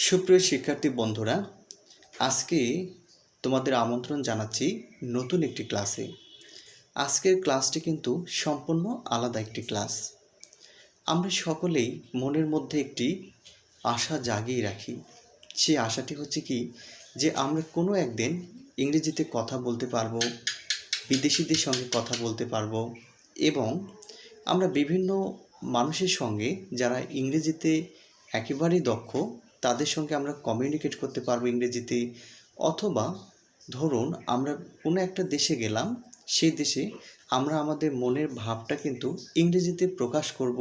সুপ্রিয় শিক্ষার্থী বন্ধুরা, আজকে তোমাদের আমন্ত্রণ জানাচ্ছি নতুন একটি ক্লাসে। আজকের ক্লাসটি কিন্তু সম্পূর্ণ আলাদা একটি ক্লাস। আমরা সকলেই মনের মধ্যে একটি আশা জাগিয়ে রাখি। সেই আশাটি হচ্ছে কি, যে আমরা কোনো একদিন ইংরেজিতে কথা বলতে পারবো, বিদেশিদের সঙ্গে কথা বলতে পারবো এবং আমরা বিভিন্ন মানুষের সঙ্গে যারা ইংরেজিতে একেবারেই দক্ষ তাদের সঙ্গে আমরা কমিউনিকেট করতে পারবো ইংরেজিতে। অথবা ধরুন আমরা কোনো একটা দেশে গেলাম, সেই দেশে আমরা আমাদের মনের ভাবটা কিন্তু ইংরেজিতে প্রকাশ করব,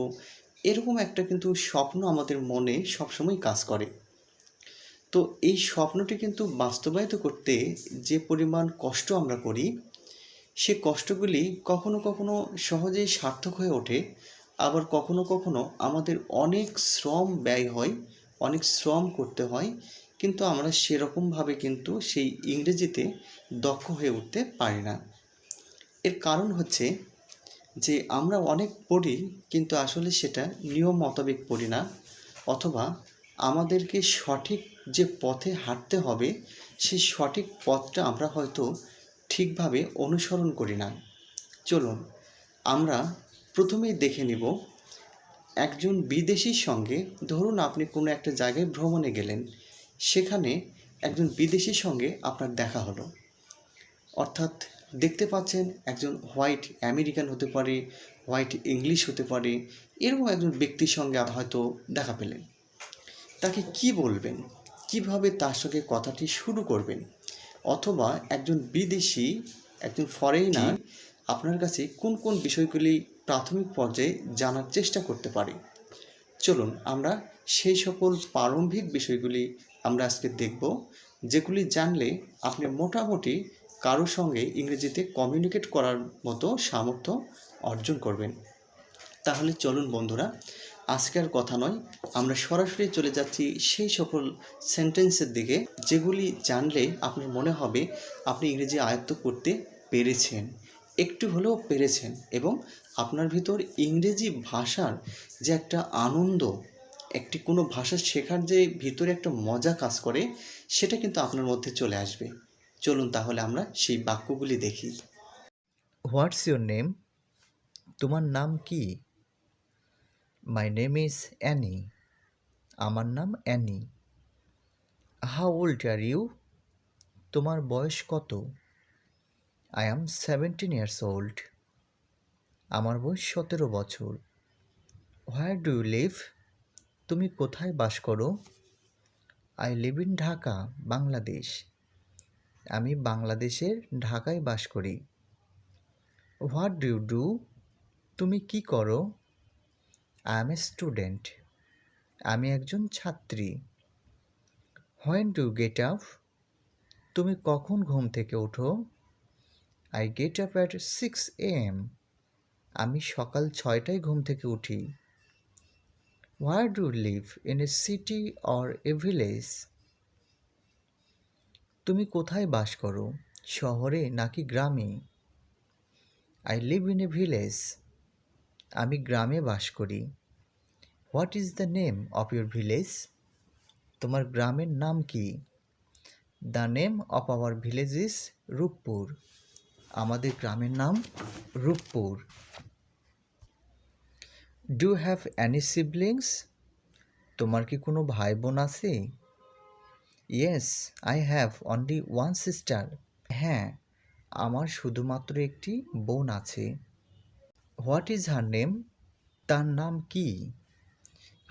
এরকম একটা কিন্তু স্বপ্ন আমাদের মনে সবসময় কাজ করে। তো এই স্বপ্নটি কিন্তু বাস্তবায়িত করতে যে পরিমাণ কষ্ট আমরা করি, সে কষ্টগুলি কখনো কখনো সহজেই সার্থক হয়ে ওঠে, আবার কখনো কখনো আমাদের অনেক শ্রম ব্যয় হয়, অনেক শ্রম করতে হয়, কিন্তু আমরা সেরকমভাবে কিন্তু সেই ইংরেজিতে দক্ষ হয়ে উঠতে পারি না। এর কারণ হচ্ছে যে আমরা অনেক পড়ি, কিন্তু আসলে সেটা নিয়ম মোতাবেক পড়ি না, অথবা আমাদেরকে সঠিক যে পথে হাঁটতে হবে সেই সঠিক পথটা আমরা হয়তো ঠিকভাবে অনুসরণ করি না। চলুন আমরা প্রথমেই দেখে নিব একজন বিদেশির সঙ্গে। ধরুন আপনি কোনো একটা জায়গায় ভ্রমণে গেলেন, সেখানে একজন বিদেশির সঙ্গে আপনার দেখা হলো, অর্থাৎ দেখতে পাচ্ছেন একজন হোয়াইট আমেরিকান হতে পারে, হোয়াইট ইংলিশ হতে পারে, এরকম একজন ব্যক্তির সঙ্গে হয়তো দেখা পেলেন। তাকে কি বলবেন, কিভাবে তার সঙ্গে কথাটি শুরু করবেন, অথবা একজন বিদেশি, একজন ফরেনার আপনার কাছে কোন কোন বিষয়গুলি প্রাথমিক পর্যায়ে জানার চেষ্টা করতে পারে। চলুন আমরা সেই সকল প্রারম্ভিক বিষয়গুলি আমরা আজকে দেখব, যেগুলি জানলে আপনি মোটামুটি কারোর সঙ্গে ইংরেজিতে কমিউনিকেট করার মতো সামর্থ্য অর্জন করবেন। তাহলে চলুন বন্ধুরা, আজকের কথা নয়, আমরা সরাসরি চলে যাচ্ছি সেই সকল সেন্টেন্সের দিকে যেগুলি জানলে আপনার মনে হবে আপনি ইংরেজি আয়ত্ত করতে পেরেছেন, একটু হলেও পেরেছেন, এবং আপনার ভিতর ইংরেজি ভাষার যে একটা আনন্দ, একটি কোনো ভাষা শেখার যে ভিতরে একটা মজা কাজ করে, সেটা কিন্তু আপনার মধ্যে চলে আসবে। চলুন তাহলে আমরা সেই বাক্যগুলি দেখি। What's your name? তোমার নাম কি? My name is Annie. আমার নাম অ্যানি। How old are you? তোমার বয়স কত? I am 17 years old. আমার বয়স 17 বছর। Where do you live? তুমি কোথায় বাস করো? I live in Dhaka, Bangladesh. আমি বাংলাদেশের ঢাকায় বাস করি। What do you do? তুমি কি করো? I am a student. আমি একজন ছাত্রী। When do get up? তুমি কখন ঘুম থেকে ওঠো? I get up at 6 AM। আমি সকাল 6টায় ঘুম থেকে উঠি। Where do live, in a city or a village? তুমি কোথায় বাস করো, শহরে নাকি গ্রামে? I live in a village. আমি গ্রামে বাস করি। What is the name of your village? তোমার গ্রামের নাম কি? The name of our village is Ruppur. আমাদের গ্রামের নাম Ruppur. Do have any siblings? তোমার কি কোনো ভাই বোন আছে? Yes, I have only one sister. হ্যাঁ, আমার শুধুমাত্র একটি বোন আছে। What is her name? তার নাম কি?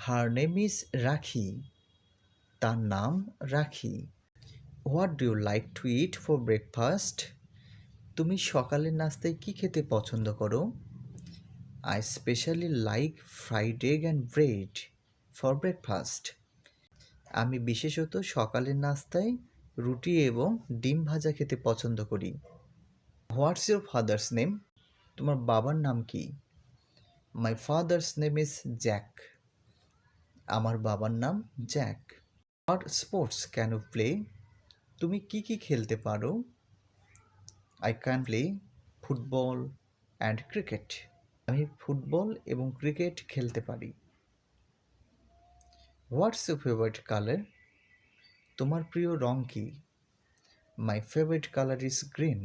হার নেম ইজ রাখি। তার নাম Rakhi. What do you like to eat for breakfast? তুমি সকালের নাস্তায় কি খেতে পছন্দ করো? I specially like fried egg and bread for breakfast. আমি বিশেষত সকালের নাস্তায় রুটি এবং ডিম ভাজা খেতে পছন্দ করি। What's your father's name? তোমার বাবার নাম কি? My father's name is Jack. আমার বাবার নাম জ্যাক। What sports can you play? তুমি কি কি খেলতে পারো? I can play football and cricket. আমি ফুটবল এবং ক্রিকেট খেলতে পারি। What's your favourite colour? তোমার প্রিয় রং কি? My favourite colour is green.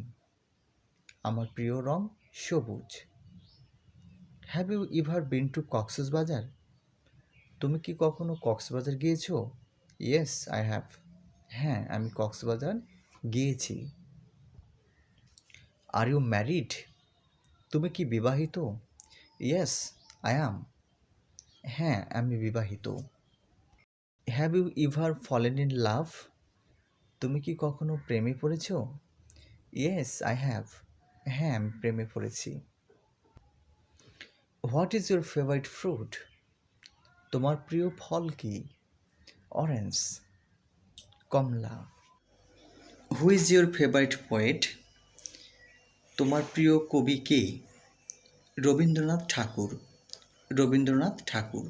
আমার প্রিয় রং সবুজ। Have you ever been to Cox's Bazar? তুমি কি কখনো কক্সবাজার গিয়েছো? Yes I have. হ্যাঁ, আমি কক্সবাজার গিয়েছি। Are you married? তুমি কি বিবাহিত? Yes I am. হ্যাঁ, আমি বিবাহিত। Have you ever fallen in love? তুমি কি কখনো প্রেমে পড়েছো? Yes I have. হ্যাঁ, আমি প্রেমে পড়েছি। What is your favourite fruit? তোমার প্রিয় ফল কি? অরেঞ্জ। কমলা। Who is your favourite poet? তোমার প্রিয় কবি কে? Rabindranath Thakur. Rabindranath Thakur.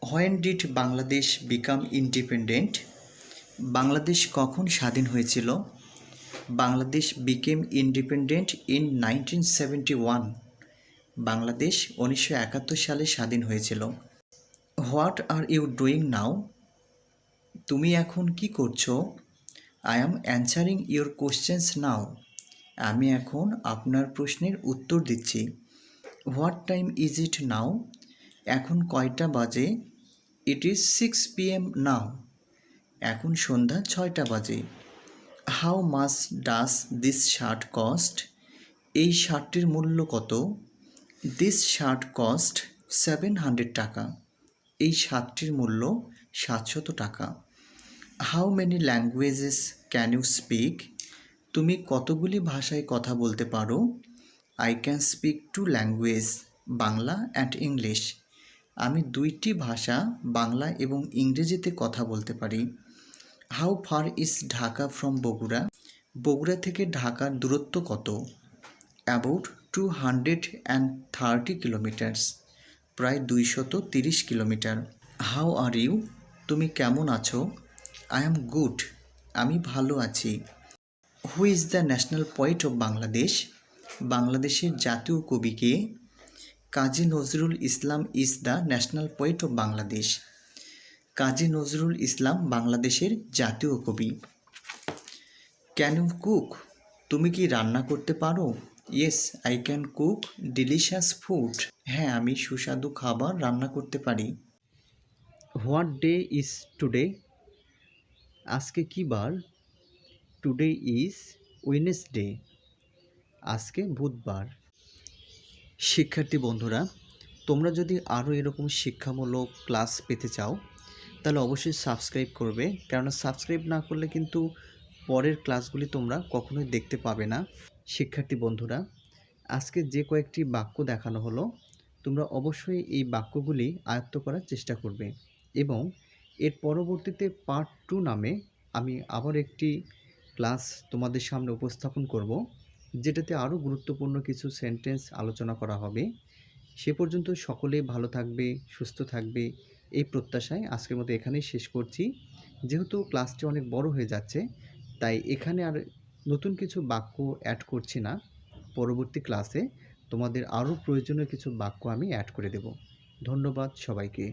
When did Bangladesh become independent? Bangladesh কখন স্বাধীন হয়েছিল? Bangladesh became independent in 1971। Bangladesh 1971 সালে স্বাধীন হয়েছিল। What are you doing now? তুমি এখন কি করছো? I am answering your questions now. আমি এখন আপনার প্রশ্নের উত্তর দিচ্ছি। What time is it now? এখন কয়টা বাজে? It is 6 PM now. এখন সন্ধ্যা 6টা বাজে। How much does this shirt cost? এই শার্টটির মূল্য কত? দিস শার্ট কস্ট 700 টাকা। এই শার্টটির মূল্য 700 টাকা। How many languages can you speak? তুমি কতগুলি ভাষায় কথা বলতে পারো? I can speak 2 language, Bangla and English. আমি 2টি ভাষা বাংলা এবং ইংরেজিতে কথা বলতে পারি। How far is Dhaka from Bogura? Bogura থেকে ঢাকার দূরত্ব কত? About 230 kilometres. প্রায় 230 কিলোমিটার। How are you? তুমি কেমন আছো? I am good. আমি ভালো আছি। Who is the national poet of Bangladesh? বাংলাদেশের জাতীয় কবি কে? Kazi Nazrul Islam is the national poet of Bangladesh. Kazi Nazrul Islam বাংলাদেশের জাতীয় কবি। Can you cook? তুমি কি রান্না করতে পারো? Yes I can cook delicious food. হ্যাঁ, আমি সুস্বাদু খাবার রান্না করতে পারি। What day is today? আজকে কি বার? Today is Wednesday. আজকে বুধবার। শিক্ষার্থী বন্ধুরা, তোমরা যদি আরও এরকম শিক্ষামূলক ক্লাস পেতে চাও তাহলে অবশ্যই সাবস্ক্রাইব করবে, কেননা সাবস্ক্রাইব না করলে কিন্তু পরের ক্লাসগুলি তোমরা কখনোই দেখতে পাবে না। শিক্ষার্থী বন্ধুরা, আজকে যে কয়েকটি বাক্য দেখানো হলো তোমরা অবশ্যই এই বাক্যগুলি আয়ত্ত করার চেষ্টা করবে এবং এর পরবর্তীতে পার্ট 2 নামে আমি আবার একটি ক্লাস তোমাদের সামনে উপস্থাপন করব, যেটাতে আরও গুরুত্বপূর্ণ কিছু সেন্টেন্স আলোচনা করা হবে। সে পর্যন্ত সকলেই ভালো থাকবে, সুস্থ থাকবে, এই প্রত্যাশায় আজকের মতো এখানেই শেষ করছি। যেহেতু ক্লাসটি অনেক বড় হয়ে যাচ্ছে তাই এখানে আর নতুন কিছু বাক্য অ্যাড করছি না। পরবর্তী ক্লাসে তোমাদের আরও প্রয়োজনীয় কিছু বাক্য আমি অ্যাড করে দেব। ধন্যবাদ সবাইকে।